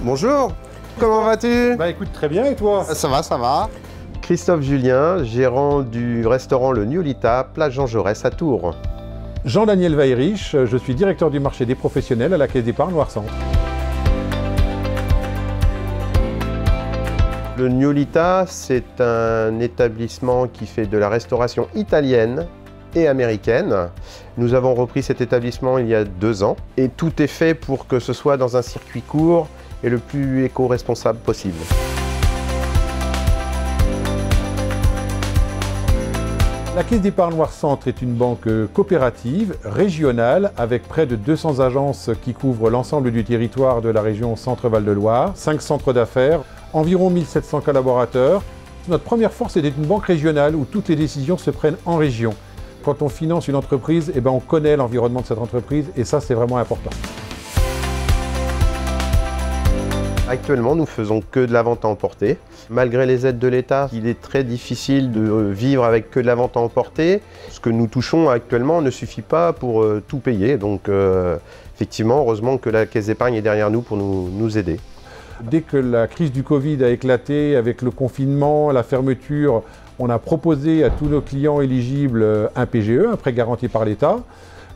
Bonjour, comment vas-tu? Bah écoute, très bien, et toi? Ça va, ça va. Christophe Julien, gérant du restaurant Le Niolita, place Jean Jaurès à Tours. Jean-Daniel Weyrich, je suis directeur du marché des professionnels à la Caisse d'épargne Loire-Centre. Le Niolita, c'est un établissement qui fait de la restauration italienne et américaine. Nous avons repris cet établissement il y a 2 ans et tout est fait pour que ce soit dans un circuit court et le plus éco-responsable possible. La Caisse d'épargne Loire-Centre est une banque coopérative, régionale, avec près de 200 agences qui couvrent l'ensemble du territoire de la région Centre-Val de Loire, 5 centres d'affaires, environ 1700 collaborateurs. Notre première force est d'être une banque régionale où toutes les décisions se prennent en région. Quand on finance une entreprise, on connaît l'environnement de cette entreprise et ça, c'est vraiment important. Actuellement, nous faisons que de la vente à emporter. Malgré les aides de l'État, il est très difficile de vivre avec que de la vente à emporter. Ce que nous touchons actuellement ne suffit pas pour tout payer. Donc, effectivement, heureusement que la Caisse d'épargne est derrière nous pour nous aider. Dès que la crise du Covid a éclaté, avec le confinement, la fermeture, on a proposé à tous nos clients éligibles un PGE, un prêt garanti par l'État.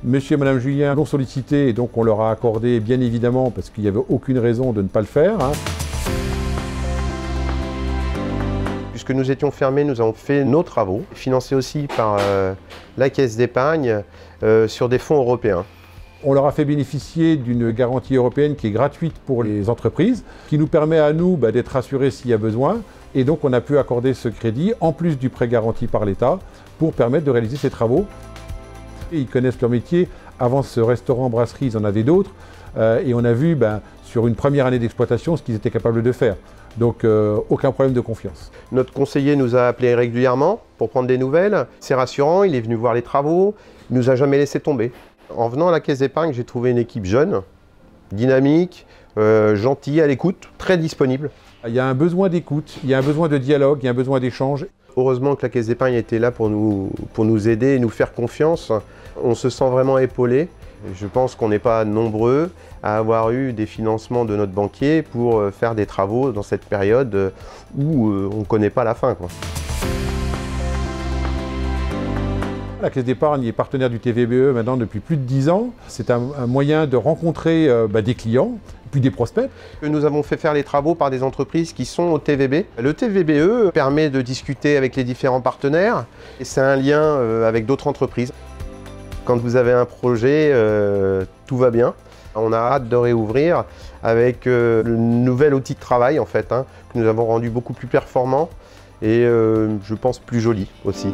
Monsieur et Madame Julien l'ont sollicité et donc on leur a accordé bien évidemment parce qu'il n'y avait aucune raison de ne pas le faire. Puisque nous étions fermés, nous avons fait nos travaux, financés aussi par la Caisse d'épargne sur des fonds européens. On leur a fait bénéficier d'une garantie européenne qui est gratuite pour les entreprises, qui nous permet à nous d'être rassurés s'il y a besoin. Et donc on a pu accorder ce crédit, en plus du prêt garanti par l'État, pour permettre de réaliser ces travaux. Ils connaissent leur métier. Avant ce restaurant-brasserie, ils en avaient d'autres. Et on a vu sur une première année d'exploitation ce qu'ils étaient capables de faire. Donc aucun problème de confiance. Notre conseiller nous a appelés régulièrement pour prendre des nouvelles. C'est rassurant, il est venu voir les travaux, il ne nous a jamais laissé tomber. En venant à la Caisse d'épargne, j'ai trouvé une équipe jeune, dynamique, gentille, à l'écoute, très disponible. Il y a un besoin d'écoute, il y a un besoin de dialogue, il y a un besoin d'échange. Heureusement que la Caisse d'épargne était là pour nous aider et nous faire confiance. On se sent vraiment épaulé. Je pense qu'on n'est pas nombreux à avoir eu des financements de notre banquier pour faire des travaux dans cette période où on ne connaît pas la fin, quoi. La Caisse d'épargne est partenaire du TVBE maintenant depuis plus de 10 ans. C'est un moyen de rencontrer des clients, puis des prospects. Nous avons fait faire les travaux par des entreprises qui sont au TVB. Le TVBE permet de discuter avec les différents partenaires et c'est un lien avec d'autres entreprises. Quand vous avez un projet, tout va bien. On a hâte de réouvrir avec le nouvel outil de travail que nous avons rendu beaucoup plus performant et je pense plus joli aussi.